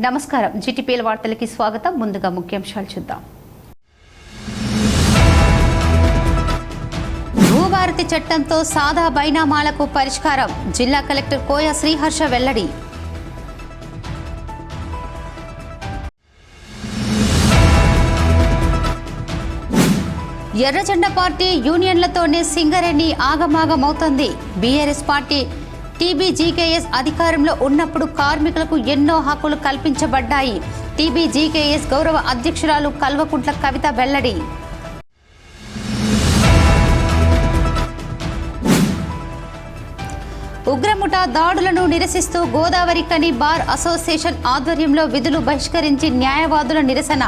నమస్కారం జిటిపిఎల్ వార్తలకి స్వాగతం. ముందుగా ముఖ్యాంశాలు చూద్దాం. భూభారతి చట్టంతో సాదా బైనామాలకు పరిష్కారం. జిల్లా కలెక్టర్ కోయ శ్రీహర్ష వెల్లడి. ఎర్రజెండా పార్టీ యూనియన్లతోనే సింగరేణి ఆగమాగమవుతోంది. బీఆర్ఎస్ పార్టీ టీబీజీకేఎస్ అధికారంలో ఉన్నప్పుడు కార్మికులకు ఎన్నో హక్కులు కల్పించబడ్డాయి. టీబీజీకేఎస్ గౌరవ అధ్యక్షురాలు కల్వకుంట్ల కవిత వెల్లడి. ఉగ్రముఠా దాడులను నిరసిస్తూ గోదావరి కని బార్ అసోసియేషన్ ఆధ్వర్యంలో విధులు బహిష్కరించి న్యాయవాదుల నిరసన.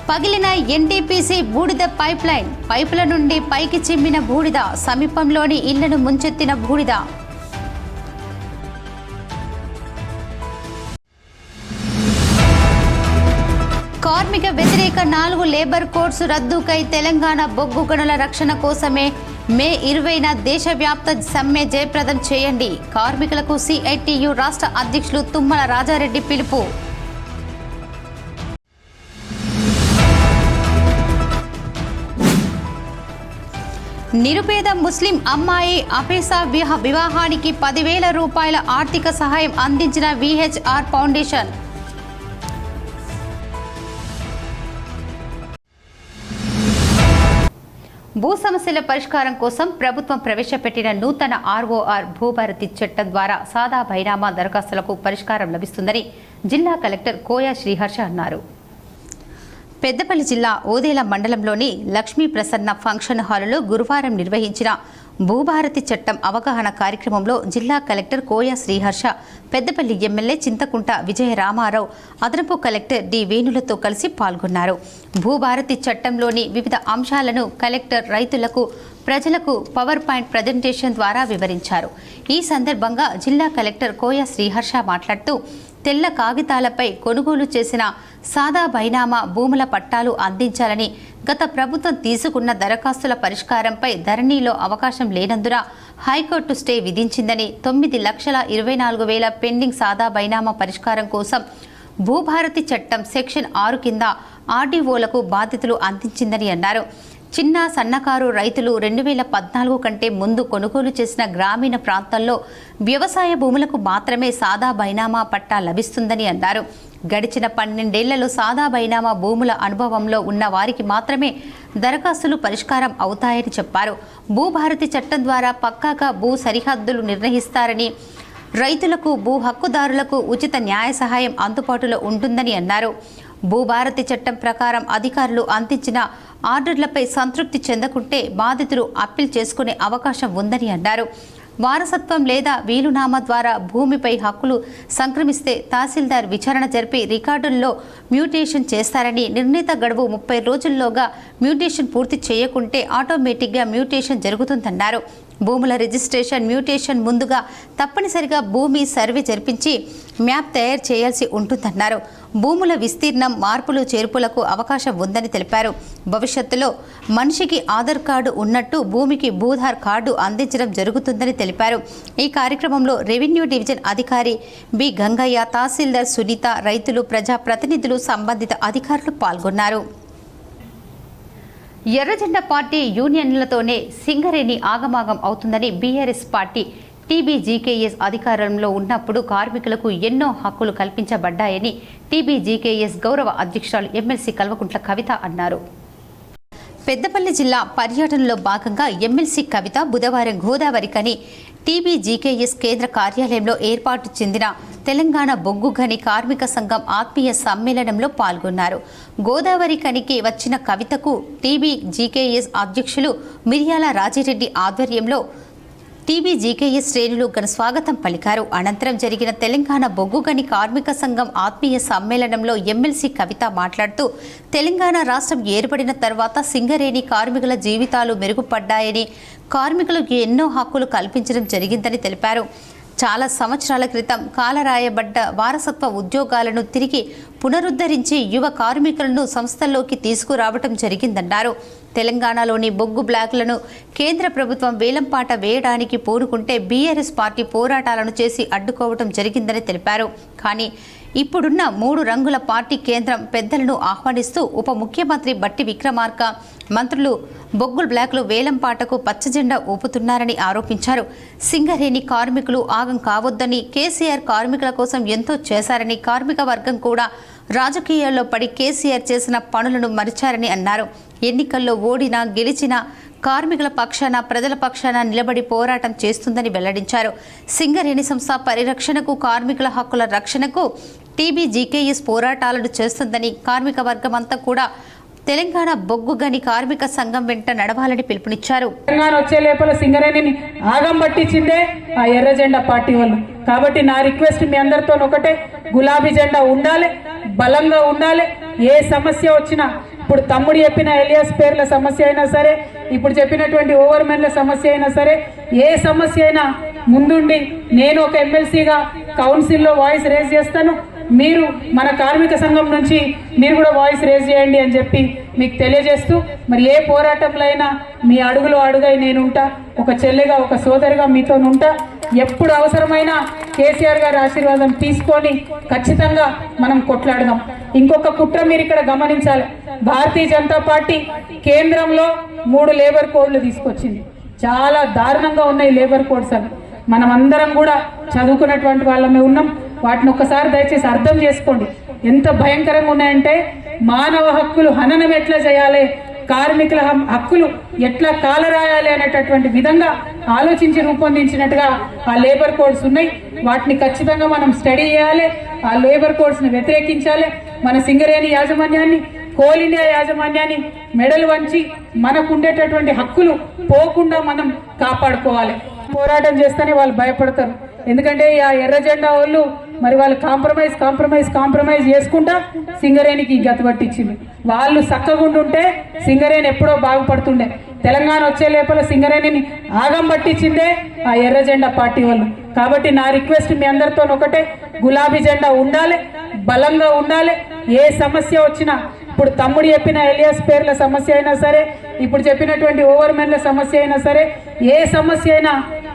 పగిలిన ఎన్టీపీసీ బూడిద పైపుల నుండి పైకి చిమ్మిన బూడిద, సమీపంలోని ఇళ్లను ముంచెత్తిన బూడిద. కార్మిక వ్యతిరేక 4 లేబర్ కోడ్స్ రద్దుకై తెలంగాణ బొగ్గు గనుల రక్షణ కోసమే మే 20న దేశవ్యాప్త సమ్మె జయప్రదం చేయండి. కార్మికులకు సిఐటియు రాష్ట్ర అధ్యక్షులు తుమ్మల రాజారెడ్డి పిలుపు. నిరుపేద ముస్లిం అమ్మాయి అపేసా వివాహానికి 10,000 రూపాయల ఆర్థిక సహాయం అందించిన విహెచ్ఆర్ ఫౌండేషన్. భూ సమస్యల పరిష్కారం కోసం ప్రభుత్వం ప్రవేశపెట్టిన నూతన ఆర్ఓఆర్ భూభారతి చట్టం ద్వారా సాదా బైనామా దరఖాస్తులకు పరిష్కారం లభిస్తుందని జిల్లా కలెక్టర్ కోయ శ్రీహర్ష అన్నారు. పెద్దపల్లి జిల్లా ఓదేల మండలంలోని లక్ష్మీ ప్రసన్న ఫంక్షన్ హాలులో గురువారం నిర్వహించిన భూభారతి చట్టం అవగాహన కార్యక్రమంలో జిల్లా కలెక్టర్ కోయ శ్రీహర్ష, పెద్దపల్లి ఎమ్మెల్యే చింతకుంట విజయ రామారావు, అదనపు కలెక్టర్ డి వేణులతో కలిసి పాల్గొన్నారు. భూభారతి చట్టంలోని వివిధ అంశాలను కలెక్టర్ రైతులకు, ప్రజలకు పవర్ పాయింట్ ప్రజెంటేషన్ ద్వారా వివరించారు. ఈ సందర్భంగా జిల్లా కలెక్టర్ కోయ శ్రీహర్ష మాట్లాడుతూ, తెల్ల కాగితాలపై కొనుగోలు చేసిన సాదా బైనామా భూముల పట్టాలు అందించాలని, గత ప్రభుత్వం తీసుకున్న దరఖాస్తుల పరిష్కారంపై ధరణిలో అవకాశం లేనందున హైకోర్టు స్టే విధించిందని, 9,24,000 పెండింగ్ సాదా బైనామా పరిష్కారం కోసం భూభారతి చట్టం సెక్షన్ 6 కింద ఆర్డీఓలకు బాధ్యతలు అందించిందని అన్నారు. చిన్న సన్నకారు రైతులు 2014 కంటే ముందు కొనుగోలు చేసిన గ్రామీణ ప్రాంతాల్లో వ్యవసాయ భూములకు మాత్రమే సాదా బైనామా పట్టా లభిస్తుందని అన్నారు. గడిచిన 12 ఏళ్లలో సాదా బైనామా భూముల అనుభవంలో ఉన్న వారికి మాత్రమే దరఖాస్తులు పరిష్కారం అవుతాయని చెప్పారు. భూభారతి చట్టం ద్వారా పక్కాగా భూ సరిహద్దులు నిర్ణయిస్తారని, రైతులకు, భూ హక్కుదారులకు ఉచిత న్యాయ సహాయం అందుబాటులో ఉంటుందని అన్నారు. భూభారతి చట్టం ప్రకారం అధికారులు అందించిన ఆర్డర్లపై సంతృప్తి చెందకుంటే బాధితులు అప్పీల్ చేసుకునే అవకాశం ఉందని అన్నారు. వారసత్వం లేదా వీలునామా ద్వారా భూమిపై హక్కులు సంక్రమిస్తే తహసీల్దార్ విచారణ జరిపి రికార్డుల్లో మ్యూటేషన్ చేస్తారని, నిర్ణీత గడువు 30 రోజుల్లోగా మ్యూటేషన్ పూర్తి చేయకుంటే ఆటోమేటిక్గా మ్యూటేషన్ జరుగుతుందన్నారు. భూముల రిజిస్ట్రేషన్, మ్యూటేషన్ ముందుగా తప్పనిసరిగా భూమి సర్వే జరిపించి మ్యాప్ తయారు చేయాల్సి ఉంటుందన్నారు. భూముల విస్తీర్ణం, మార్పులు చేర్పులకు అవకాశం ఉందని తెలిపారు. భవిష్యత్తులో మనిషికి ఆధార్ కార్డు ఉన్నట్టు భూమికి భూధార్ కార్డు అందించడం జరుగుతుందని తెలిపారు. ఈ కార్యక్రమంలో రెవెన్యూ డివిజన్ అధికారి బి గంగయ్య, తహసీల్దార్ సునీత, రైతులు, ప్రజాప్రతినిధులు, సంబంధిత అధికారులు పాల్గొన్నారు. ఎర్రజెండా పార్టీ యూనియన్లతోనే సింగరేణి ఆగమాగం అవుతుందని బీఆర్ఎస్ పార్టీ టీబీజీకేఎస్ అధికారంలో ఉన్నప్పుడు కార్మికులకు ఎన్నో హక్కులు కల్పించబడ్డాయని టీబీజీకేఎస్ గౌరవ అధ్యక్షురాలు ఎమ్మెల్సీ కల్వకుంట్ల కవిత అన్నారు. పెద్దపల్లి జిల్లా పర్యటనలో భాగంగా ఎమ్మెల్సీ కవిత బుధవారం గోదావరి కని టీబీజీకేఎస్ కేంద్ర కార్యాలయంలో ఏర్పాటు చెందిన తెలంగాణ బొగ్గు గని కార్మిక సంఘం ఆత్మీయ సమ్మేళనంలో పాల్గొన్నారు. గోదావరి కనికి వచ్చిన కవితకు టీబీజీకేఎస్ అధ్యక్షులు మిర్యాల రాజిరెడ్డి ఆధ్వర్యంలో టీబీజీకేఎస్ శ్రేణులు ఘన స్వాగతం పలికారు. అనంతరం జరిగిన తెలంగాణ బొగ్గు గని కార్మిక సంఘం ఆత్మీయ సమ్మేళనంలో ఎమ్మెల్సీ కవిత మాట్లాడుతూ, తెలంగాణ రాష్ట్రం ఏర్పడిన తర్వాత సింగరేణి కార్మికుల జీవితాలు మెరుగుపడ్డాయని, కార్మికులకు ఎన్నో హక్కులు కల్పించడం జరిగిందని తెలిపారు. చాలా సంవత్సరాల క్రితం కాలరాయబడ్డ వారసత్వ ఉద్యోగాలను తిరిగి పునరుద్ధరించి యువ కార్మికులను సంస్థల్లోకి తీసుకురావటం జరిగిందన్నారు. తెలంగాణలోని బొగ్గు బ్లాకులను కేంద్ర ప్రభుత్వం వేలంపాట వేయడానికి పూనుకుంటే బీఆర్ఎస్ పార్టీ పోరాటాలను చేసి అడ్డుకోవటం జరిగిందని తెలిపారు. కానీ ఇప్పుడున్న 3 రంగుల పార్టీ కేంద్రం పెద్దలను ఆహ్వానిస్తూ ఉప ముఖ్యమంత్రి బట్టి విక్రమార్క మంత్రులు బొగ్గు బ్లాకులు వేలంపాటకు పచ్చజెండా ఊపుతున్నారని ఆరోపించారు. సింగరేణి కార్మికులు ఆగం కావద్దని, కేసీఆర్ కార్మికుల కోసం ఎంతో చేశారని, కార్మిక వర్గం కూడా రాజకీయాల్లో పడి కేసీఆర్ చేసిన పనులను మరిచారని అన్నారు. ఎన్నికల్లో ఓడినా గెలిచినా కార్మికుల పక్షాన ప్రజల పక్షాన నిలబడి పోరాటం చేస్తుందని వెల్లడించారు. సింగరేణి సంస్థ పరిరక్షణకు, కార్మికుల హక్కుల రక్షణకు టీబీజీకేఎస్ పోరాటాలను చేస్తుందని, కార్మిక వర్గం అంతా కూడా తెలంగాణ బొగ్గు గని కార్మిక సంఘం వెంట నడవాలని పిలుపునిచ్చారు. తెలంగాణ వచ్చే లోపల సింగరేణిని ఆగం పట్టించిందే ఆ ఎర్ర జెండా పార్టీ వాళ్ళు. కాబట్టి నా రిక్వెస్ట్ మీ అందరితో ఒకటే, గులాబీ జెండా ఉండాలి, బలంగా ఉండాలి. ఏ సమస్య వచ్చినా, ఇప్పుడు తమ్ముడు చెప్పిన ఎలియాస్ పేర్ల సమస్య అయినా సరే, ఇప్పుడు చెప్పినటువంటి ఓవర్మెన్ల సమస్య అయినా సరే, ఏ సమస్య అయినా ముందుండి నేను ఒక ఎమ్మెల్సీగా కౌన్సిల్లో వాయిస్ రేజ్ చేస్తాను. మీరు మన కార్మిక సంఘం నుంచి మీరు కూడా వాయిస్ రేజ్ చేయండి అని చెప్పి మీకు తెలియజేస్తూ, మరి ఏ పోరాటంలో అయినా మీ అడుగులో అడుగై నేనుంటా, ఒక చెల్లెగా ఒక సోదరిగా మీతో ఉంటా. ఎప్పుడు అవసరమైనా కేసీఆర్ గారి ఆశీర్వాదం తీసుకొని ఖచ్చితంగా మనం కొట్లాడదాం. ఇంకొక కుట్ర మీరు ఇక్కడ గమనించాలి. భారతీయ జనతా పార్టీ కేంద్రంలో 3 లేబర్ కోడ్లు తీసుకొచ్చింది. చాలా దారుణంగా ఉన్నాయి లేబర్ కోడ్స్ అవి. మనం అందరం కూడా చదువుకున్నటువంటి వాళ్ళమే ఉన్నాం. వాటిని ఒక్కసారి దయచేసి అర్థం చేసుకోండి. ఎంత భయంకరంగా ఉన్నాయంటే, మానవ హక్కులు హననం ఎట్లా చేయాలి, కార్మికుల హక్కులు ఎట్లా కాలరాయాలి అనేటటువంటి విధంగా ఆలోచించి రూపొందించినట్టుగా ఆ లేబర్ కోడ్స్ ఉన్నాయి. వాటిని ఖచ్చితంగా మనం స్టడీ చేయాలి. ఆ లేబర్ కోడ్స్ని వ్యతిరేకించాలి. మన సింగరేణి యాజమాన్యాన్ని, కోల్ ఇండియా యాజమాన్యాన్ని మెడలు వంచి మనకు ఉండేటటువంటి హక్కులు పోకుండా మనం కాపాడుకోవాలి. పోరాటం చేస్తేనే వాళ్ళు భయపడతారు. ఎందుకంటే ఆ ఎర్ర జెండా వాళ్ళు మరి వాళ్ళు కాంప్రమైజ్ చేసుకుంటా సింగరేణికి గతి పట్టించింది. వాళ్ళు చక్కగుంటుంటే సింగరేణి ఎప్పుడో బాగుపడుతుండే. తెలంగాణ వచ్చే లోపల సింగరేణిని ఆగం పట్టించిందే ఆ ఎర్ర జెండా పార్టీ వాళ్ళు. కాబట్టి నా రిక్వెస్ట్ మీ అందరితో ఒకటే, గులాబీ జెండా ఉండాలి, బలంగా ఉండాలి. ఏ సమస్య వచ్చినా, ఇప్పుడు తమ్ముడు చెప్పిన ఎలియాస్ పేర్ల సమస్య అయినా సరే, ఇప్పుడు చెప్పినటువంటి ఓవర్మెన్ల సమస్య అయినా సరే, ఏ సమస్య అయినా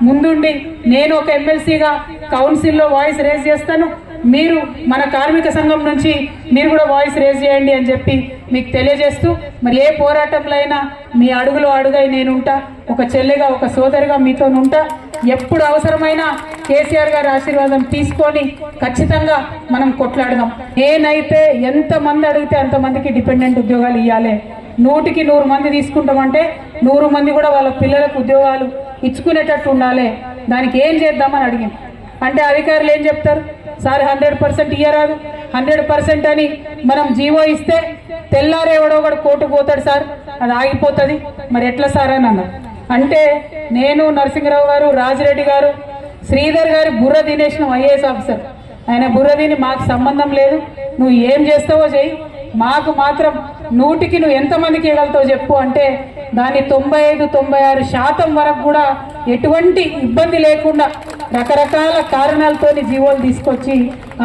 ముందుండి నేను ఒక ఎమ్మెల్సీగా కౌన్సిల్లో వాయిస్ రేజ్ చేస్తాను. మీరు మన కార్మిక సంఘం నుంచి మీరు కూడా వాయిస్ రేజ్ చేయండి అని చెప్పి మీకు తెలియజేస్తూ, మరి ఏ పోరాటంలో అయినా మీ అడుగులో అడుగై నేనుంటా, ఒక చెల్లెగా ఒక సోదరిగా మీతో ఉంటా. ఎప్పుడు అవసరమైనా కేసీఆర్ గారి ఆశీర్వాదం తీసుకొని ఖచ్చితంగా మనం కొట్లాడదాం. నేనైతే ఎంతమంది అడిగితే అంతమందికి డిపెండెంట్ ఉద్యోగాలు ఇవ్వాలి. 100కి 100 మంది తీసుకుంటామంటే 100 మంది కూడా వాళ్ళ పిల్లలకు ఉద్యోగాలు ఇచ్చుకునేటట్టు ఉండాలి. దానికి ఏం చేద్దామని అడిగింది. అంటే అధికారులు ఏం చెప్తారు, సార్ 100% ఇయ్యరాదు, 100% అని మనం జీవో ఇస్తే తెల్లారే ఎవడో ఒకడు కోర్టుకు పోతాడు సార్, అది ఆగిపోతుంది, మరి ఎట్లా సార్ అని అన్నారు. అంటే నేను, నరసింహరావు గారు, రాజిరెడ్డి గారు, శ్రీధర్ గారు బుర్ర తినేసిన ఐఏఎస్ ఆఫీసర్. ఆయన బుర్ర తిని మాకు సంబంధం లేదు, నువ్వు ఏం చేస్తావో చెయ్యి, మాకు మాత్రం 100కి నువ్వు ఎంతమందికి ఇవ్వగలుగుతావు చెప్పు అంటే దాన్ని 95-96% వరకు కూడా ఎటువంటి ఇబ్బంది లేకుండా రకరకాల కారణాలతో జీవోలు తీసుకొచ్చి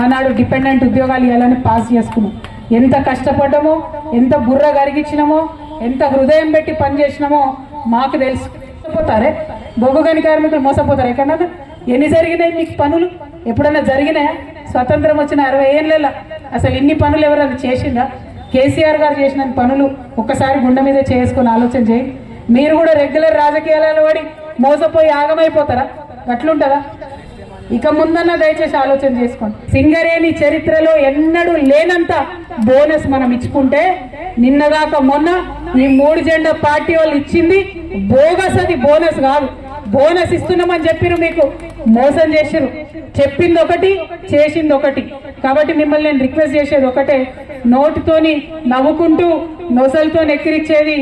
ఆనాడు డిపెండెంట్ ఉద్యోగాలు ఇవ్వాలని పాస్ చేసుకున్నాం. ఎంత కష్టపడ్డామో, ఎంత బుర్ర గరిగించినామో, ఎంత హృదయం పెట్టి పనిచేసినామో మాకు తెలుసు. పోతారే బొగ్గు గని కార్మికులు మోసపోతారు. ఎక్కడన్నా ఎన్ని జరిగినాయి మీకు పనులు? ఎప్పుడన్నా జరిగినాయా? స్వతంత్రం వచ్చిన 60 ఏళ్ళ అసలు ఇన్ని పనులు ఎవరైనా చేసిందా? కేసీఆర్ గారు చేసిన పనులు ఒక్కసారి గుండె మీద చేసుకొని ఆలోచన చేయండి. మీరు కూడా రెగ్యులర్ రాజకీయాలలో పడి మోసపోయి ఆగమైపోతారా? అట్లుంటుందా? ఇక ముందన్న దయచేసి ఆలోచన చేసుకోండి. సింగరేణి చరిత్రలో ఎన్నడూ లేనంత బోనస్ మనం ఇచ్చుకుంటే, నిన్నదాకా మొన్న ఈ 3 జెండా పార్టీ వాళ్ళు ఇచ్చింది బోగస్, అది బోనస్ కాదు. బోనస్ ఇస్తున్నామని చెప్పిరు, మీకు మోసం చేసిరు. చెప్పింది ఒకటి, చేసింది ఒకటి. కాబట్టి మిమ్మల్ని నేను రిక్వెస్ట్ చేసేది ఒకటే, నోటితోని నవ్వుకుంటూ నొసలతో ఎక్కిరిచ్చేది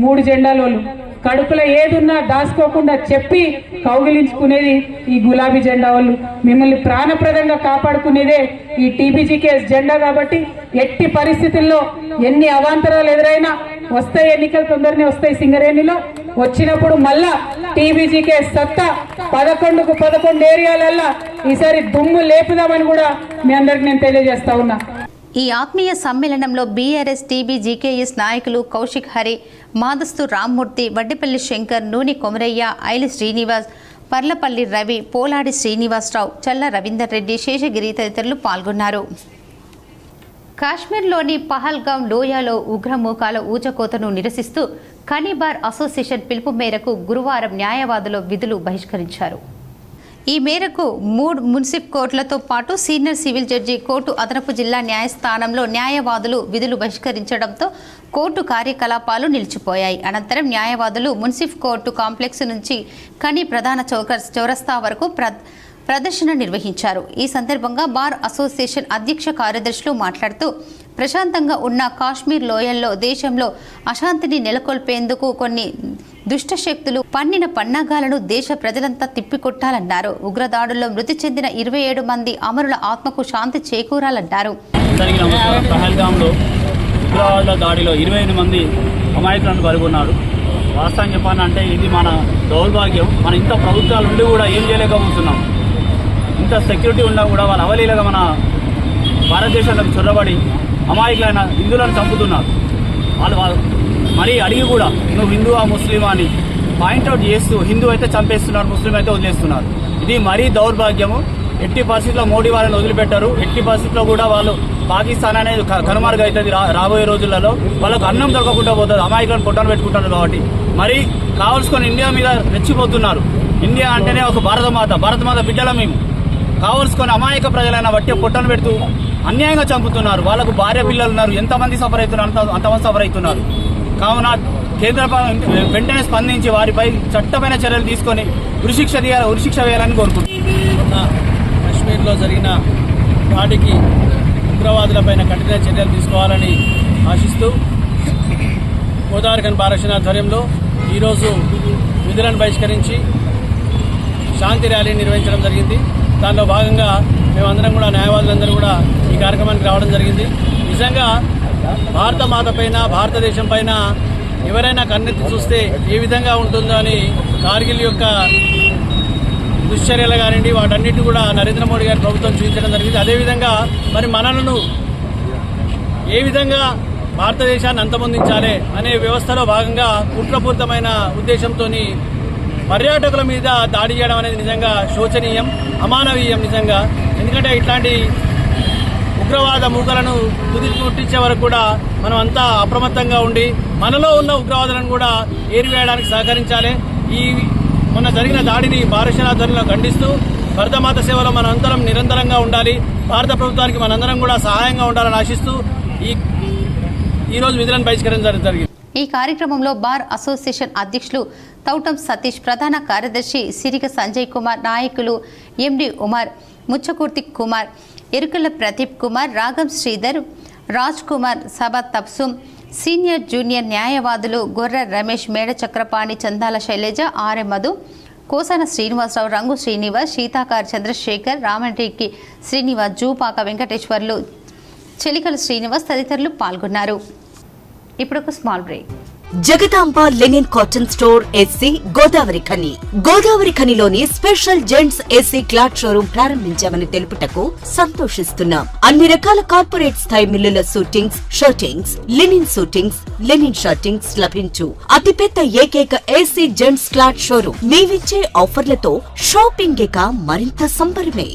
3 జెండాలోళ్ళు. కడుపులో ఏదున్నా దాచుకోకుండా చెప్పి కౌగిలించుకునేది ఈ గులాబీ జెండా వాళ్ళు. మిమ్మల్ని ప్రాణప్రదంగా కాపాడుకునేదే ఈ టీబీజీకేఎస్ జెండా. కాబట్టి ఎట్టి పరిస్థితుల్లో ఎన్ని అవాంతరాలు ఎదురైనా వస్తాయి, ఎన్నికలు తొందరనే వస్తాయి సింగరేణిలో. వచ్చినప్పుడు మళ్ళా టీబీజీకే సత్తా 11కు 11 ఏరియాలల్లా ఈసారి దుమ్ము లేపుదామని కూడా మీ అందరికి నేను తెలియజేస్తా ఉన్నా. ఈ ఆత్మీయ సమ్మేళనంలో బీఆర్ఎస్ టీబీ జీకేఎస్ నాయకులు కౌశిక్ హరి, మాదస్తు రామ్మూర్తి, వడ్డిపల్లి శంకర్, నూని కొమరయ్య, ఐలి శ్రీనివాస్, పర్లపల్లి రవి, పోలాడి శ్రీనివాసరావు, చల్ల రవీందర్ రెడ్డి, శేషగిరి తదితరులు పాల్గొన్నారు. కాశ్మీర్లోని పహల్గాం లోయలో ఉగ్రమూకాల ఊచకోతను నిరసిస్తూ ఖనీబార్ అసోసియేషన్ పిలుపు మేరకు గురువారం న్యాయవాదులు విధులు బహిష్కరించారు. ఈ మేరకు 3 మున్సిఫ్ కోర్టులతో పాటు సీనియర్ సివిల్ జడ్జి కోర్టు అదనపు జిల్లా న్యాయస్థానంలో న్యాయవాదులు విధులు బహిష్కరించడంతో కోర్టు కార్యకలాపాలు నిలిచిపోయాయి. అనంతరం న్యాయవాదులు మున్సిఫ్ కోర్టు కాంప్లెక్స్ నుంచి ఖనీ ప్రధాన చౌరస్తా వరకు ప్రదర్శన నిర్వహించారు. ఈ సందర్భంగా బార్ అసోసియేషన్ అధ్యక్ష కార్యదర్శులు మాట్లాడుతూ ప్రశాంతంగా ఉన్న కాశ్మీర్ లోయల్లో దేశంలో అశాంతిని నెలకొల్పేందుకు కొన్ని దుష్టశక్తులు పన్నిన పన్నాగాలను దేశ ప్రజలంతా తిప్పికొట్టాలన్నారు. ఉగ్రదాడుల్లో మృతి చెందిన 27 మంది అమరుల ఆత్మకు శాంతి చేకూరాలన్నారు. ఉగ్రవాదుల దాడిలో 28 మంది అమాయకులను కలుగున్నారు. వాస్తవం చెప్పాలంటే ఇది మన దౌర్భాగ్యం. మన ఇంత ప్రభుత్వాలు ఉండి కూడా ఏం చేయలేకపోతున్నాం. ఇంత సెక్యూరిటీ ఉన్నా కూడా వాళ్ళు అవలీలగా మన భారతదేశంలోకి చొరబడి అమాయకులైన హిందువులను చంపుతున్నారు. వాళ్ళు మరీ అడిగి కూడా నువ్వు హిందువా ముస్లిమా అని పాయింట్అవుట్ చేస్తూ హిందూ అయితే చంపేస్తున్నారు, ముస్లిం అయితే వదిలేస్తున్నారు. ఇది మరీ దౌర్భాగ్యము. ఎట్టి పరిస్థితుల్లో మోడీ వాళ్ళని వదిలిపెట్టారు. ఎట్టి పరిస్థితుల్లో కూడా వాళ్ళు పాకిస్తాన్ అనేది కనుమరుగు అవుతుంది. రాబోయే రోజులలో వాళ్ళకు అన్నం దొరకకుండా పోతుంది. అమాయకులను పొట్టను పెట్టుకుంటారు. కాబట్టి మరి కావలసుకొని ఇండియా మీద రెచ్చిపోతున్నారు. ఇండియా అంటేనే ఒక భారతమాత బిడ్డల మేము కావలసుకొని అమాయక ప్రజలైన బట్టి పొట్టను పెడుతూ అన్యాయంగా చంపుతున్నారు. వాళ్ళకు భార్య పిల్లలు ఉన్నారు. ఎంతమంది సఫర్ అవుతున్నారు, అంతమంది సఫర్ అవుతున్నారు. కావున కేంద్ర వెంటనే స్పందించి వారిపై చట్టమైన చర్యలు తీసుకొని ఉరిశిక్ష వేయాలని కోరుకుంటున్నారు. కాశ్మీర్లో జరిగిన దాడికి ఉగ్రవాదులపైన కఠిన చర్యలు తీసుకోవాలని ఆశిస్తూ గోదావరి భారక్షణ ఆధ్వర్యంలో ఈరోజు విధులను బహిష్కరించి శాంతి ర్యాలీ నిర్వహించడం జరిగింది. దానిలో భాగంగా మేమందరం కూడా న్యాయవాదులందరూ కూడా ఈ కార్యక్రమానికి రావడం జరిగింది. నిజంగా భారత మాత పైన, భారతదేశం పైన ఎవరైనా కన్నెత్తి చూస్తే ఏ విధంగా ఉంటుందో అని కార్గిల్ యొక్క దుశ్చర్యలు కానివ్వండి వాటన్నిటి కూడా నరేంద్ర మోడీ గారి ప్రభుత్వం చూపించడం జరిగింది. అదేవిధంగా మరి మనలను ఏ విధంగా భారతదేశాన్ని అంతమొందించాలి అనే వ్యవస్థలో భాగంగా కుట్రపూరితమైన ఉద్దేశంతో పర్యాటకుల మీద దాడి చేయడం అనేది నిజంగా శోచనీయం, అమానవీయం నిజంగా. ఎందుకంటే ఇట్లాంటి ఉగ్రవాద మూకలను ముట్టించే వరకు కూడా మనం అంతా అప్రమత్తంగా ఉండి మనలో ఉన్న ఉగ్రవాదులను కూడా ఏరివేయడానికి సహకరించాలి. ఈ మొన్న జరిగిన దాడిని భారతదేశంలో ఖండిస్తూ భరతమాత సేవలో మనందరం నిరంతరంగా ఉండాలి. భారత ప్రభుత్వానికి మనందరం కూడా సహాయంగా ఉండాలని ఆశిస్తూ ఈరోజు విధులను బహిష్కరించడం జరిగింది. ఈ కార్యక్రమంలో బార్ అసోసియేషన్ అధ్యక్షులు తౌటం సతీష్, ప్రధాన కార్యదర్శి సిరిగ సంజయ్ కుమార్, నాయకులు ఎండి ఉమర్, ముచ్చకుర్తి కుమార్, ఎరుకల ప్రదీప్ కుమార్, రాగం శ్రీధర్, రాజ్ కుమార్, సభ తప్సుం, సీనియర్ జూనియర్ న్యాయవాదులు గొర్ర రమేష్, మేడ చక్రపాణి, చందాల శైలజ, ఆర్ఎ మధు, కోసాన శ్రీనివాసరావు, రంగు శ్రీనివాస్, సీతాకార్ చంద్రశేఖర్, రామరెడ్డికి శ్రీనివాస్, జూపాక వెంకటేశ్వర్లు, చెలికల శ్రీనివాస్ తదితరులు పాల్గొన్నారు. ఇప్పుడు ఒక small break. Jagadamba linen cotton store SC Godavari Khani. Godavari ఖనిలోని special gents SC cloth showroom ప్రారంభించామని తెలుపుటకు సంతోషిస్తున్నాం. అన్ని రకాల కార్పొరేట్ స్థాయి మిల్లుల suitings, shirtings, linen suitings, linen shirtings లభించు అతిపెద్ద ఏకైక ఎస్సీ జెంట్స్ క్లాత్ షోరూం. మేమిచ్చే ఆఫర్లతో షాపింగ్ ఇక మరింత సంబరమే.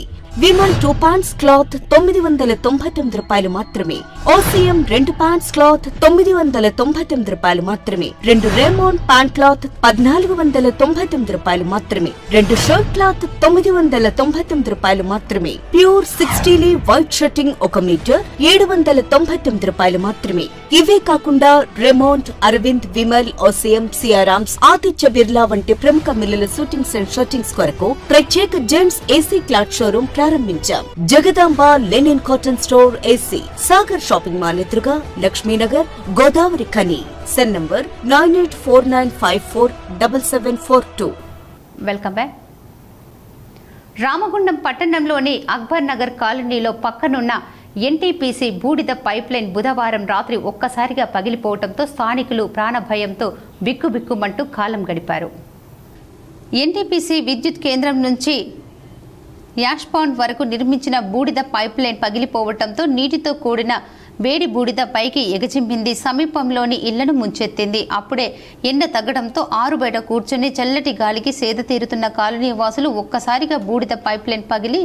విమల్ 2 పాంట్స్ క్లాత్ 999 రూపాయలు మాత్రమే. ఓసీఎం 2 పాంట్స్ క్లాత్ 999 రూపాయలు మాత్రమే. 2 రేమోన్ ప్యాంట్ క్లాత్ 1499 రూపాయలు మాత్రమే. 2 షర్ట్ క్లాత్ 999 రూపాయలు మాత్రమే. ప్యూర్ 60 వైట్ షర్టింగ్ 1 మీటర్ 799 రూపాయలు మాత్రమే. ఇవే కాకుండా రెమోంట్, అరవింద్, విమల్, ఓసీఎం, సియారామ్స్, ఆదిత్య బిర్లా వంటి ప్రముఖ మిల్లుల షూటింగ్స్ అండ్ షర్టింగ్స్ కొరకు ప్రత్యేక జెంట్స్ ఏసీ క్లాత్ షోరూం ప్రారంభించాం. Jagadamba linen cotton store AC, Sagar shopping mall ఎదురుగా, Lakshminagar, Godavari Khani. Cell number 9849547742. Welcome back. Ramagundam పట్టణంలోని అక్బర్ నగర్ కాలనీలో పక్కనున్న ఎన్టీపీసీ బూడిద పైప్లైన్ బుధవారం రాత్రి ఒక్కసారిగా పగిలిపోవడంతో స్థానికులు ప్రాణభయంతో బిక్కుబిక్కుమంటూ కాలం గడిపారు. ఎన్టీపీసీ విద్యుత్ కేంద్రం నుంచి యాష్పాండ్ వరకు నిర్మించిన బూడిద పైప్లైన్ పగిలిపోవడంతో నీటితో కూడిన వేడి బూడిద పైకి ఎగజిమ్మింది. సమీపంలోని ఇళ్లను ముంచెత్తింది. అప్పుడే ఎండ తగ్గడంతో ఆరుబయట కూర్చొని చల్లటి గాలికి సేద తీరుతున్న కాలనీ వాసులు ఒక్కసారిగా బూడిద పైప్లైన్ పగిలి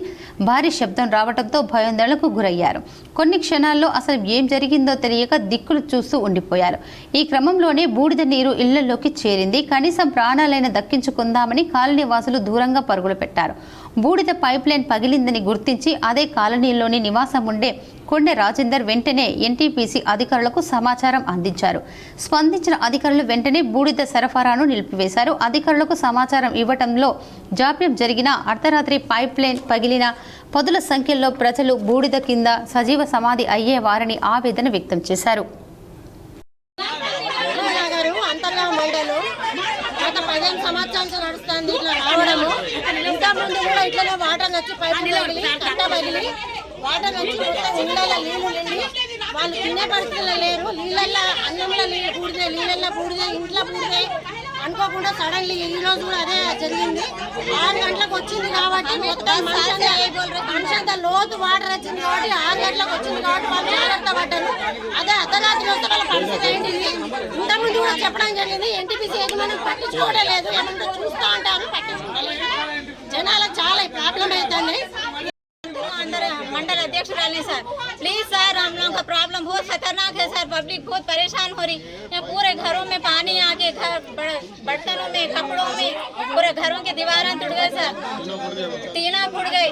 భారీ శబ్దం రావడంతో భయాందోళనకు గురయ్యారు. కొన్ని క్షణాల్లో అసలు ఏం జరిగిందో తెలియక దిక్కులు చూస్తూ ఉండిపోయారు. ఈ క్రమంలోనే బూడిద నీరు ఇళ్లలోకి చేరింది. కనీసం ప్రాణాలైన దక్కించుకుందామని కాలనీ వాసులు దూరంగా పరుగులు పెట్టారు. బూడిద పైప్లైన్ పగిలిందని గుర్తించి అదే కాలనీలోని నివాసం ఉండే కొండె రాజేందర్ వెంటనే ఎన్టీపీసీ అధికారులకు సమాచారం అందించారు. స్పందించిన అధికారులు వెంటనే బూడిద సరఫరాను నిలిపివేశారు. అధికారులకు సమాచారం ఇవ్వడంలో జాప్యం జరిగిన అర్ధరాత్రి పైప్లైన్ పగిలిన పదుల సంఖ్యలో ప్రజలు బూడిద కింద సజీవ సమాధి అయ్యేవారని ఆవేదన వ్యక్తం చేశారు. సంవత్సరాలు నడుస్తుంది ఇట్లా రావడము. ఇంత ముందు కూడా ఇట్లనే వాటర్ వచ్చి పైపు కట్ట పగిలి వాటర్ వచ్చి మొత్తం ఇళ్ళ నీళ్లు నిండి వాళ్ళు తినే పరిస్థితుల్లో లేరు. నీళ్ళల్లో అన్నంలో నీళ్ళు పూడితే నీళ్ళల్లో పూడితే ఇంట్లో పూడితే అనుకోకుండా సడన్లీ ఈ రోజు కూడా అదే జరిగింది. 6 గంటలకు వచ్చింది కాబట్టి మొత్తం మనిషంత లోతు వాటర్ వచ్చింది కాబట్టి 6 గంటలకు వచ్చింది కాబట్టి వాళ్ళు జాగ్రత్త పడ్డారు. అదే అర్ధరాత్రి వస్తే వాళ్ళ పరిస్థితి ఏంటిది ఇంతకుముందు కూడా చెప్పడం జరిగింది. ఎన్టీపీసీ యజమానులు పట్టించుకోవడం లేదు. ఏమంటే చూస్తూ ఉంటారు, పట్టించుకోలేదు. జనాలకు చాలా ప్రాబ్లం అవుతుంది. अंदर मंडल अध्यक्ष डालने सर प्लीज सर, हम लोगों का प्रॉब्लम बहुत खतरनाक है सर. पब्लिक बहुत परेशान हो रही है. पूरे घरों में पानी आके घर बर्तनों में कपड़ों में पूरे घरों के दीवारें टूट गए सर, टीना फूट गई.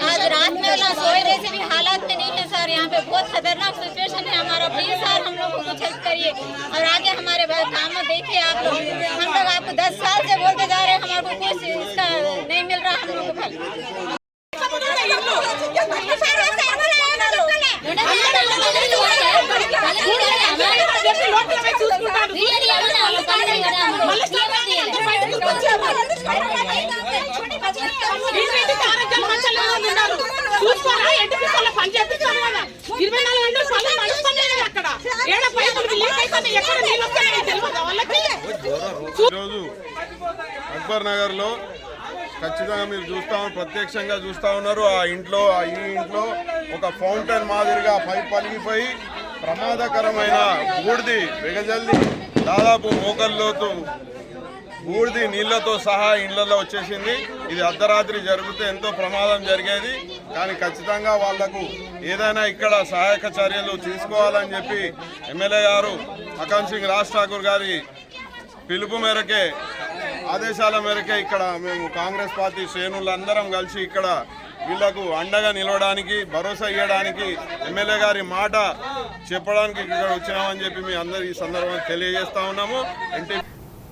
आज रात में ना सोए जैसे भी हालात में नहीं है सर. यहाँ पे बहुत खतरनाक सिचुएशन है हमारा. प्लीज सर हम लोग को कुछ हेल्प करिए और आगे हमारे काम में देखिए आप लोग. हम लोग आपको 10 साल से बोलते जा रहे हैं, हमारे को कुछ इसका नहीं मिल रहा हम लोग को. ఈరోజు అక్బర్ నగర్ లో ఖచ్చితంగా మీరు ప్రత్యక్షంగా చూస్తూ ఉన్నారు. ఈ ఇంట్లో ఒక ఫౌంటైన్ మాదిరిగా పైప్ పలిగిపోయి ప్రమాదకరమైన బూడిది వెగజల్లి దాదాపు మోకల్లోతు బూడిది నీళ్లతో సహా ఇళ్లలో వచ్చేసింది. ఇది అర్ధరాత్రి జరిగితే ఎంతో ప్రమాదం జరిగేది. కానీ ఖచ్చితంగా వాళ్లకు ఏదైనా ఇక్కడ సహాయక చర్యలు తీసుకోవాలని చెప్పి ఎమ్మెల్యే గారు అకాన్ సింగ్ రాజ్ ఠాకూర్ గారి పిలుపు మేరకే, ఆదేశాల మేరకే ఇక్కడ మేము కాంగ్రెస్ పార్టీ శ్రేణులందరం కలిసి ఇక్కడ వీళ్లకు అండగా నిలవడానికి, భరోసా ఇవ్వడానికి, ఎమ్మెల్యే గారి మాట చెప్పడానికి ఇక్కడ వచ్చినామని చెప్పి మీ అందరూ ఈ సందర్భంగా తెలియజేస్తా ఉన్నాము.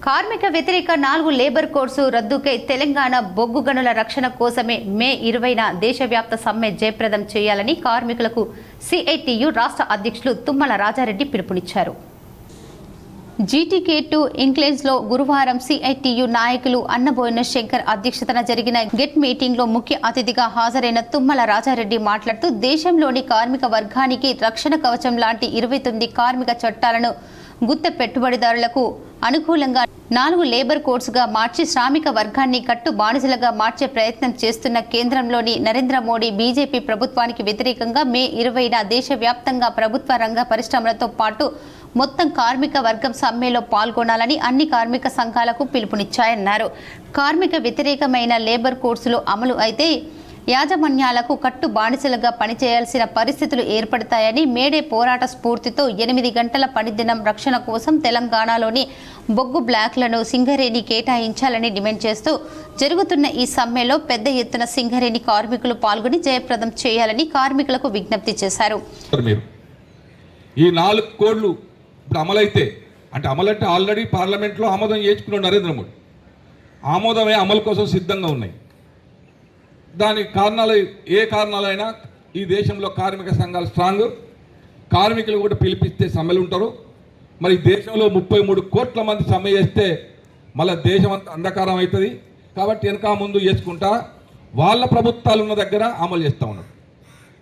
కార్మిక వ్యతిరేక 4 లేబర్ కోడ్సు రద్దుకై తెలంగాణ బొగ్గు గనుల రక్షణ కోసమే మే 20న దేశవ్యాప్త సమ్మె జయప్రదం చేయాలని కార్మికులకు సిఐటియు రాష్ట్ర అధ్యక్షులు తుమ్మల రాజారెడ్డి పిలుపునిచ్చారు. GTK2 ఇంక్లేజ్లో గురువారం సిఐటియు నాయకులు అన్నబోయిన శంకర్ అధ్యక్షతన జరిగిన గెట్ మీటింగ్లో ముఖ్య అతిథిగా హాజరైన తుమ్మల రాజారెడ్డి మాట్లాడుతూ దేశంలోని కార్మిక వర్గానికి రక్షణ కవచం లాంటి 29 కార్మిక చట్టాలను గుత్త పెట్టుబడిదారులకు అనుకూలంగా 4 లేబర్ కోడ్స్గా మార్చి శ్రామిక వర్గాన్ని కట్టు బానిసలుగా మార్చే ప్రయత్నం చేస్తున్న కేంద్రంలోని నరేంద్ర మోడీ బీజేపీ ప్రభుత్వానికి వ్యతిరేకంగా మే 20న దేశవ్యాప్తంగా ప్రభుత్వ రంగ పరిశ్రమలతో పాటు మొత్తం కార్మిక వర్గం సమ్మెలో పాల్గొనాలని అన్ని కార్మిక సంఘాలకు పిలుపునిచ్చాయన్నారు. కార్మిక వ్యతిరేకమైన లేబర్ కోడ్స్లో అమలు అయితే యాజమాన్యాలకు కట్టు బానిసలుగా పనిచేయాల్సిన పరిస్థితులు ఏర్పడతాయని, మేడే పోరాట స్ఫూర్తితో 8 గంటల పనిదినం రక్షణ కోసం తెలంగాణలోని బొగ్గు బ్లాక్లను సింగరేణి కేటాయించాలని డిమాండ్ చేస్తూ జరుగుతున్న ఈ సమ్మెలో పెద్ద ఎత్తున సింగరేణి కార్మికులు పాల్గొని జయప్రదం చేయాలని కార్మికులకు విజ్ఞప్తి చేశారు. ఈ 4 కోడ్లు ఇప్పుడు అమలైతే అమలంటే ఆల్రెడీ పార్లమెంట్లో ఆమోదం చేసుకున్నాడు నరేంద్ర మోడీ. ఆమోదమే అమలు కోసం సిద్ధంగా ఉన్నాయి. దానికి కారణాలు ఏ కారణాలైనా ఈ దేశంలో కార్మిక సంఘాలు స్ట్రాంగ్, కార్మికులు కూడా పిలిపిస్తే సమ్మెలు ఉంటారు. మరి దేశంలో 33 కోట్ల మంది సమ్మె చేస్తే మళ్ళీ దేశం అంతా అంధకారం అవుతుంది. కాబట్టి వెనక ముందు చేసుకుంటా వాళ్ళ ప్రభుత్వాలు ఉన్న దగ్గర అమలు చేస్తూ ఉన్నారు.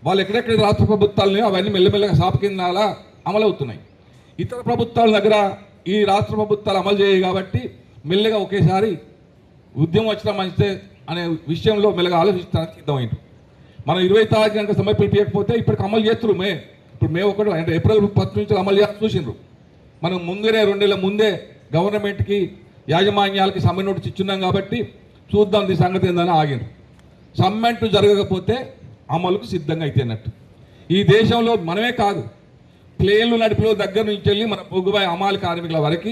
వాళ్ళు ఎక్కడెక్కడ రాష్ట్ర ప్రభుత్వాలని అవన్నీ మెల్లమెల్లగా సాపు కింద అమలవుతున్నాయి. ఇతర ప్రభుత్వాల దగ్గర ఈ రాష్ట్ర ప్రభుత్వాలు అమలు చేయవు కాబట్టి మెల్లగా ఒకేసారి ఉద్యమం వచ్చినా మంచిదే అనే విషయంలో మెల్లగా ఆలోచించడానికి సిద్ధమైంది. మనం 20 తారీఖు కనుక సమర్పించకపోతే ఇప్పటికి అమలు చేస్తున్నారు. ఇప్పుడు మే 1 అంటే ఏప్రిల్ 10 నుంచి అమలు చేయాలని చూసిండ్రు. మనం ముందరే 2 నెలల ముందే గవర్నమెంట్కి యాజమాన్యాలకి సమ్మె నోటీస్ ఇచ్చున్నాం కాబట్టి చూద్దాం ఈ సంగతి ఏందని ఆగిండ్రు. సమ్మెంట్ జరగకపోతే అమలుకు సిద్ధంగా అయితే అన్నట్టు. ఈ దేశంలో మనమే కాదు, ప్లేన్లు నడిపిలో దగ్గర నుంచి వెళ్ళి మన పొగ్గుబాయి అమాలి కార్మికుల వరకు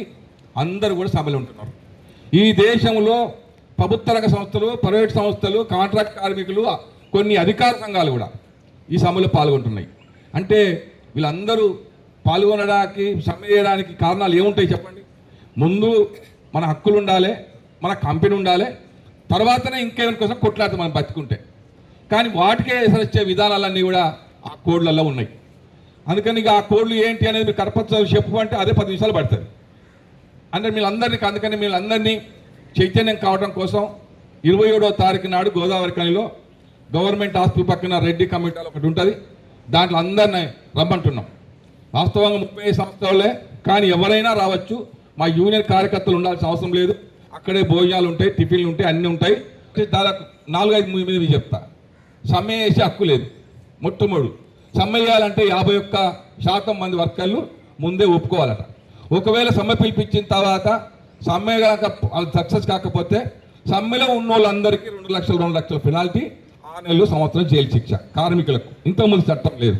అందరూ కూడా సమ్మెలు ఉంటున్నారు. ఈ దేశంలో ప్రభుత్వ రంగ సంస్థలు, ప్రైవేట్ సంస్థలు, కాంట్రాక్ట్ కార్మికులు, కొన్ని అధికార సంఘాలు కూడా ఈ సమ్మెలో పాల్గొంటున్నాయి. అంటే వీళ్ళందరూ పాల్గొనడానికి, సమ్మె చేయడానికి కారణాలు ఏముంటాయి చెప్పండి? ముందు మన హక్కులు ఉండాలి, మన కంపెనీ ఉండాలి, తర్వాతనే ఇంకేమైనా కోసం కొట్లాడితే మనం బతుకుంటే. కానీ వాటికే ఎసరొచ్చే విధానాలన్నీ కూడా ఆ కోడ్లలో ఉన్నాయి. అందుకని ఇక ఆ కోడ్లు ఏంటి అనేది మీరు కరపత్రాలు చెప్పు అంటే అదే 10 నిమిషాలు పడుతుంది. అంటే అందుకని వీళ్ళందరినీ చైతన్యం కావడం కోసం 27వ తారీఖు నాడు గోదావరి ఖనిలో గవర్నమెంట్ హాస్పిటల్ పక్కన రెడ్డి కమిటీలో ఒకటి ఉంటుంది, దాంట్లో అందరినీ రమ్మంటున్నాం. వాస్తవంగా 35 సంవత్సరాలే, కానీ ఎవరైనా రావచ్చు. మా యూనియన్ కార్యకర్తలు ఉండాల్సిన అవసరం లేదు. అక్కడే భోజనాలు ఉంటాయి, టిఫిన్లు ఉంటాయి, అన్నీ ఉంటాయి. దాదాపు 4-5 మీద చెప్తా. సమ్మె చేసే హక్కు లేదు. మొట్టమొదటి సమ్మె చేయాలంటే 51% మంది వర్కర్లు ముందే ఒప్పుకోవాలట. ఒకవేళ సమ్మె పిలిపించిన తర్వాత సమ్మె సక్సెస్ కాకపోతే సమ్మెలో ఉన్న వాళ్ళందరికీ 2 లక్షల పెనాల్టీ, 6 నెలలు, సంవత్సరం జైలు శిక్ష కార్మికులకు. ఇంతకుముందు చట్టం లేదు.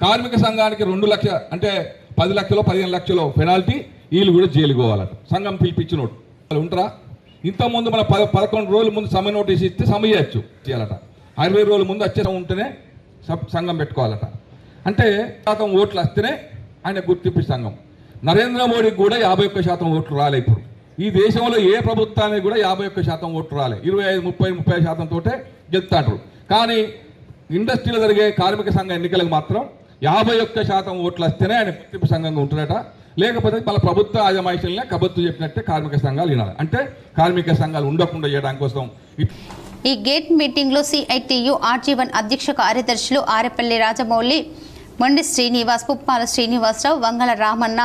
కార్మిక సంఘానికి 2 లక్షలు అంటే 10 లక్షలు 15 లక్షలు పెనాల్టీ, వీళ్ళు కూడా జైలు పోవాలట. సంఘం పిలిపించినోడు వాళ్ళు ఉంటారా? ఇంతకుముందు మన 11 రోజుల ముందు సమ్మె నోటీస్ ఇస్తే సమ్మె చేయొచ్చు చేయాలట. 60 రోజుల ముందు వచ్చే ఉంటేనే సంఘం పెట్టుకోవాలట. అంటే శాతం ఓట్లు వస్తేనే ఆయన గుర్తింపు సంఘం. నరేంద్ర మోడీకి కూడా 51% ఓట్లు రాలే. ఇప్పుడు ఈ దేశంలో ఏ ప్రభుత్వానికి కూడా 51% ఓట్లు రాలే. 25-30-30% తోటే గెలుతాంటారు. కానీ ఇండస్ట్రీలో జరిగే కార్మిక సంఘ ఎన్నికలకు మాత్రం 51% ఓట్లు వస్తేనే ఆయన గుర్తింపు సంఘంగా ఉంటున్నట. లేకపోతే వాళ్ళ ప్రభుత్వ ఆజమాయిషీలనే ప్రభుత్వం చెప్పినట్టే కార్మిక సంఘాలు వినాలి. అంటే కార్మిక సంఘాలు ఉండకుండా చేయడానికి కోసం ఈ గేట్ మీటింగ్లో సిఐటియు RG1 అధ్యక్ష కార్యదర్శులు ఆరెపల్లి రాజమౌళి, మొండి శ్రీనివాస్, పుప్పాల శ్రీనివాసరావు, వంగల రామన్న,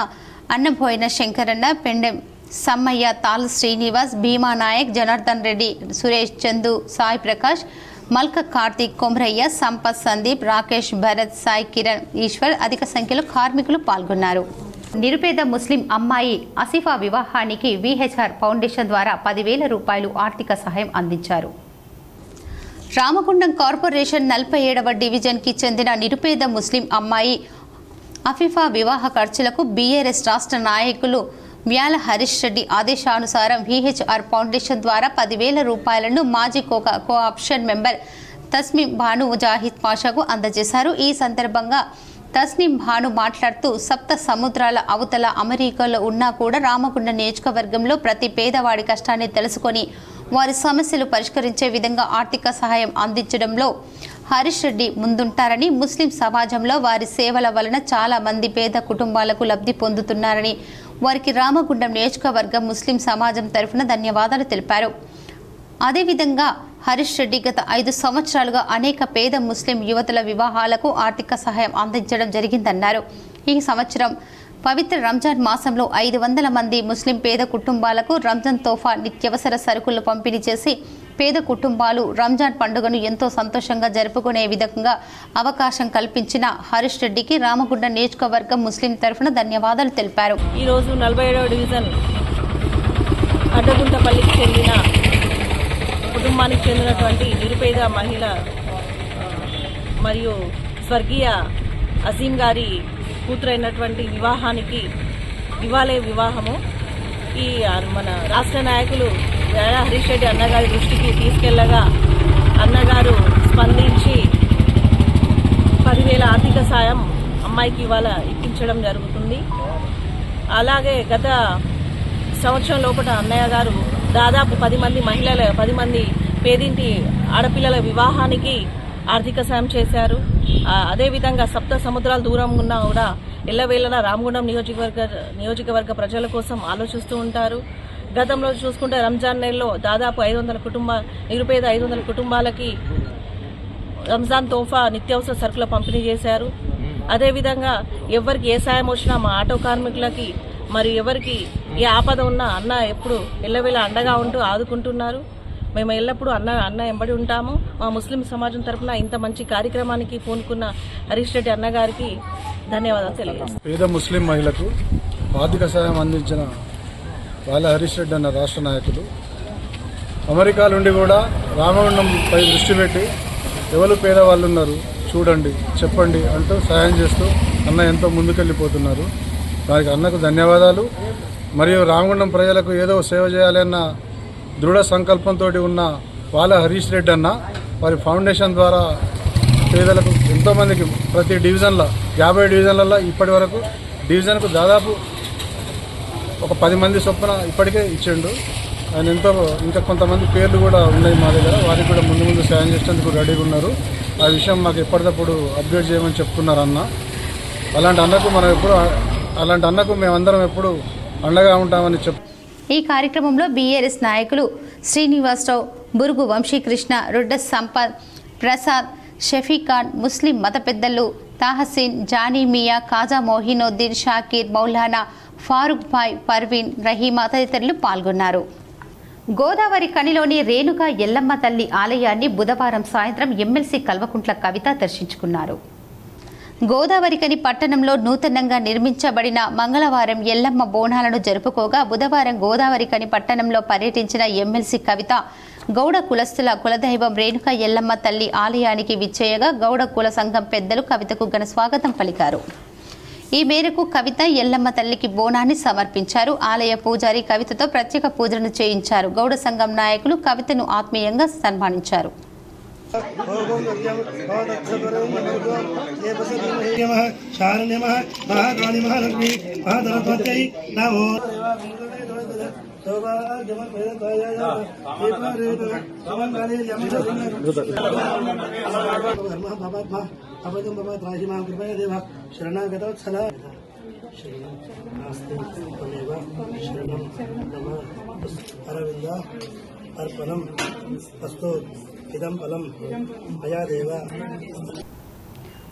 అన్నబోయిన శంకరన్న, పెండెం సమ్మయ్య, తాల్ శ్రీనివాస్, భీమా నాయక్, జనార్దన్ రెడ్డి, సురేష్, చందు, సాయి ప్రకాష్, మల్క కార్తీక్, కొమరయ్య, సంపత్, సందీప్, రాకేష్, భరత్, సాయి కిరణ్, ఈశ్వర్ అధిక సంఖ్యలో కార్మికులు పాల్గొన్నారు. నిరుపేద ముస్లిం అమ్మాయి అసిఫా వివాహానికి VHR ఫౌండేషన్ ద్వారా 10,000 రూపాయలు ఆర్థిక సహాయం అందించారు. రామగుండం కార్పొరేషన్ 47వ డివిజన్కి చెందిన నిరుపేద ముస్లిం అమ్మాయి అఫీఫా వివాహ ఖర్చులకు BRS రాష్ట్ర నాయకులు వ్యాల హరీష్ రెడ్డి ఆదేశానుసారం VHR ఫౌండేషన్ ద్వారా 10,000 రూపాయలను మాజీ కోఆప్షన్ మెంబర్ తస్మీం భాను జాహిద్ పాషాకు అందజేశారు. ఈ సందర్భంగా తస్నీం భాను మాట్లాడుతూ సప్త సముద్రాల అవతల అమెరికాలో ఉన్నా కూడా రామగుండ నియోజకవర్గంలో ప్రతి పేదవాడి కష్టాన్ని తెలుసుకొని వారి సమస్యలు పరిష్కరించే విధంగా ఆర్థిక సహాయం అందించడంలో హరీష్ రెడ్డి ముందుంటారని, ముస్లిం సమాజంలో వారి సేవల వలన చాలా మంది పేద కుటుంబాలకు లబ్ధి పొందుతున్నారని, వారికి రామగుండం నియోజకవర్గం ముస్లిం సమాజం తరఫున ధన్యవాదాలు తెలిపారు. అదేవిధంగా హరీష్ రెడ్డి గత 5 సంవత్సరాలుగా అనేక పేద ముస్లిం యువతుల వివాహాలకు ఆర్థిక సహాయం అందించడం జరిగిందన్నారు. ఈ సంవత్సరం పవిత్ర రంజాన్ మాసంలో 500 మంది ముస్లిం పేద కుటుంబాలకు రంజాన్ తోఫా నిత్యవసర సరుకులు పంపిణీ చేసి పేద కుటుంబాలు రంజాన్ పండుగను ఎంతో సంతోషంగా జరుపుకునే విధంగా అవకాశం కల్పించిన హరీష్ రెడ్డికి రామగుండ నియోజకవర్గం ముస్లిం తరఫున ధన్యవాదాలు తెలిపారు. ఈరోజు 47వ డివిజన్ అడ్డగుంటపల్లికి చెందిన కుటుంబానికి చెందినటువంటి నిరుపేద మహిళ మరియు స్వర్గీయ అసీం గారి కూతురైనటువంటి వివాహానికి ఇవాళే వివాహము ఈ మన రాష్ట్ర నాయకులు వేళ హరీష్ రెడ్డి అన్నగారి దృష్టికి తీసుకెళ్లగా అన్నగారు స్పందించి 10,000 ఆర్థిక సాయం అమ్మాయికి ఇవాళ ఇప్పించడం జరుగుతుంది. అలాగే గత సంవత్సరం లోపల అన్నయ్య గారు దాదాపు 10 మంది పేదింటి ఆడపిల్లల వివాహానికి ఆర్థిక సాయం చేశారు. అదేవిధంగా సప్త సముద్రాల దూరం ఉన్నా కూడా ఎల్లవేళలా రామగుండం నియోజకవర్గ ప్రజల కోసం ఆలోచిస్తూ ఉంటారు. గతంలో చూసుకుంటే రంజాన్ నెలలో దాదాపు 500 నిరుపేద 500 కుటుంబాలకి రంజాన్ తోఫా నిత్యావసర సరుకుల పంపిణీ చేశారు. అదేవిధంగా ఎవరికి ఏ సాయం వచ్చినా మా ఆటో కార్మికులకి మరి ఎవరికి ఏ ఆపద ఉన్నా అన్న ఎప్పుడు ఎల్లవేళ అండగా ఉంటూ ఆదుకుంటున్నారు. మేము ఎల్లప్పుడూ అన్న ఎంబడి ఉంటాము. మా ముస్లిం సమాజం తరఫున ఇంత మంచి కార్యక్రమానికి పూనుకున్న హరీష్ రెడ్డి అన్న గారికి ధన్యవాదాలు తెలియజేస్తాం. పేద ముస్లిం మహిళకు ఆర్థిక సాయం అందించిన వాళ్ళ హరీష్ రెడ్డి అన్న రాష్ట్ర నాయకులు అమెరికా నుండి కూడా రామగుండంపై దృష్టి పెట్టి ఎవరు పేదవాళ్ళు ఉన్నారు చూడండి చెప్పండి అంటూ సాయం చేస్తూ అన్న ఎంతో ముందుకెళ్ళిపోతున్నారు. దానికి అన్నకు ధన్యవాదాలు. మరియు రామగుండం ప్రజలకు ఏదో సేవ చేయాలన్న దృఢ సంకల్పంతో ఉన్న వాళ్ళ హరీష్ రెడ్డి అన్న వారి ఫౌండేషన్ ద్వారా పేదలకు ఎంతోమందికి ప్రతి డివిజన్లో 50 డివిజన్లలో ఇప్పటి వరకు డివిజన్కు దాదాపు ఒక 10 మంది చొప్పున ఇప్పటికే ఇచ్చిండు. ఆయన ఎంతో ఇంకా కొంతమంది పేర్లు కూడా ఉన్నాయి మా దగ్గర. వారికి కూడా ముందు సాయం చేసేందుకు రెడీగా ఉన్నారు. ఆ విషయం మాకు ఎప్పటికప్పుడు అప్డేట్ చేయమని చెప్తున్నారు అన్న. అలాంటి అన్నకు మేమందరం ఎప్పుడు అండగా ఉంటామని ఈ కార్యక్రమంలో బీఆర్ఎస్ నాయకులు శ్రీనివాసరావు, బురుగు వంశీకృష్ణ, రుడ్డ సంపత్, ప్రసాద్, షఫీఖాన్, ముస్లిం మత పెద్దలు తాహసీన్, జానీ మియా, కాజా మోహినోద్దీన్, షాకీర్, మౌలానా, ఫారూక్ భాయ్, పర్వీన్, రహీమా తదితరులు పాల్గొన్నారు. గోదావరి కనిలోని రేణుకా ఎల్లమ్మ తల్లి ఆలయాన్ని బుధవారం సాయంత్రం ఎమ్మెల్సీ కల్వకుంట్ల కవిత దర్శించుకున్నారు. గోదావరికని పట్టణంలో నూతనంగా నిర్మించబడిన మంగళవారం ఎల్లమ్మ బోనాలను జరుపుకోగా బుధవారం గోదావరికని పట్టణంలో పర్యటించిన ఎమ్మెల్సీ కవిత గౌడ కులస్తుల కులదైవం రేణుకా ఎల్లమ్మ తల్లి ఆలయానికి విచ్చేయగా గౌడ కుల సంఘం పెద్దలు కవితకు ఘన స్వాగతం పలికారు. ఈ మేరకు కవిత ఎల్లమ్మ తల్లికి బోనాన్ని సమర్పించారు. ఆలయ పూజారి కవితతో ప్రత్యేక పూజలను చేయించారు. గౌడ సంఘం నాయకులు కవితను ఆత్మీయంగా సన్మానించారు.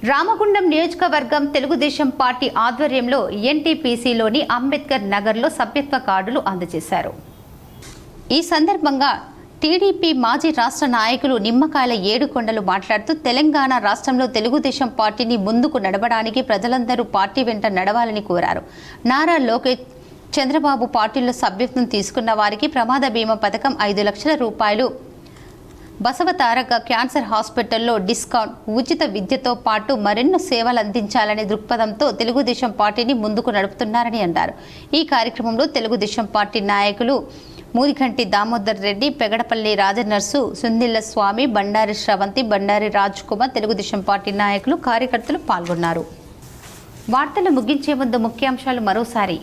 రామగుండం నియోజకవర్గం తెలుగుదేశం పార్టీ ఆధ్వర్యంలో ఎన్టీపీసీలోని అంబేద్కర్ నగర్లో సభ్యత్వ కార్డులు అందజేశారు. ఈ సందర్భంగా టీడీపీ మాజీ రాష్ట్ర నాయకులు నిమ్మకాయల ఏడుకొండలు మాట్లాడుతూ తెలంగాణ రాష్ట్రంలో తెలుగుదేశం పార్టీని ముందుకు నడవడానికి ప్రజలందరూ పార్టీ వెంట నడవాలని కోరారు. నారా లోకేష్, చంద్రబాబు పార్టీలో సభ్యత్వం తీసుకున్న వారికి ప్రమాద బీమా పథకం 5 లక్షల రూపాయలు, బసవతారక క్యాన్సర్ హాస్పిటల్లో డిస్కౌంట్, ఉచిత విద్యతో పాటు మరెన్నో సేవలు అందించాలనే దృక్పథంతో తెలుగుదేశం పార్టీని ముందుకు నడుపుతున్నారని అన్నారు. ఈ కార్యక్రమంలో తెలుగుదేశం పార్టీ నాయకులు మూదికంటి దామోదర్ రెడ్డి, పెగడపల్లి రాజనర్సు, సుందిల్ల స్వామి, బండారి శ్రవంతి, బండారి రాజ్ కుమార్, తెలుగుదేశం పార్టీ నాయకులు, కార్యకర్తలు పాల్గొన్నారు. వార్తలు ముగించే ముందు ముఖ్యాంశాలు మరోసారి.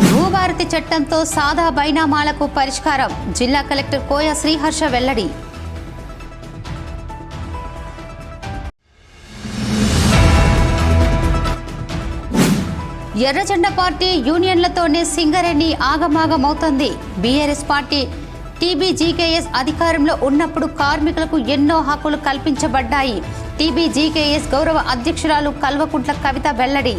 భూభారతి చట్టంతో సాదా బైనామాలకు పరిష్కారం, జిల్లా కలెక్టర్ కోయ శ్రీహర్ష వెల్లడి. ఎర్రజెండా పార్టీ యూనియన్లతోనే సింగరేణి ఆగమాగమవుతోంది. బీఆర్ఎస్ పార్టీ టీబీజీకేఎస్ అధికారంలో ఉన్నప్పుడు కార్మికులకు ఎన్నో హక్కులు కల్పించబడ్డాయి. టీబీజీకేఎస్ గౌరవ అధ్యక్షురాలు కల్వకుంట్ల కవిత వెల్లడి.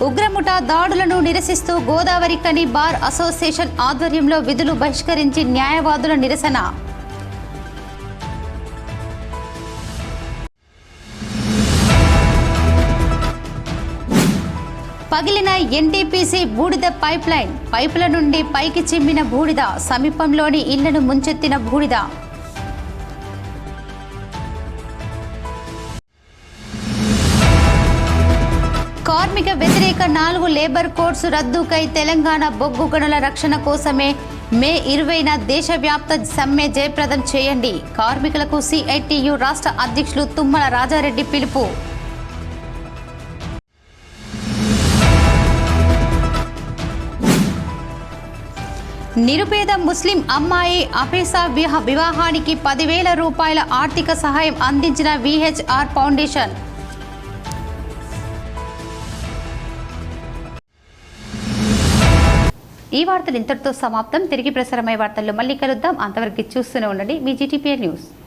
ఉగ్రముఠా దాడులను నిరసిస్తూ గోదావరి కని బార్ అసోసియేషన్ ఆధ్వర్యంలో విధులు బహిష్కరించి న్యాయవాదుల నిరసన. పగిలిన ఎన్టీపీసీ బూడిద పైపుల నుండి పైకి చిమ్మిన బూడిద, సమీపంలోని ఇళ్లను ముంచెత్తిన బూడిద. కార్మిక వ్యతిరేక 4 లేబర్ కోడ్స్ రద్దుకై తెలంగాణ బొగ్గు గనుల రక్షణ కోసమే మే 20న దేశవ్యాప్త సమ్మె జయప్రదం చేయండి. కార్మికులకు సిఐటియు రాష్ట్ర అధ్యక్షులు తుమ్మల రాజారెడ్డి పిలుపు. నిరుపేద ముస్లిం అమ్మాయి అఫీసా వివాహానికి 10,000 రూపాయల ఆర్థిక సహాయం అందించిన విహెచ్ఆర్ ఫౌండేషన్. ఈ వార్తలు ఇంతటితో సమాప్తం. తిరిగి ప్రసారమయ్యే వార్తల్లో మళ్ళీ కలుద్దాం. అంతవరకు చూస్తూనే ఉండండి మీ GTPA న్యూస్.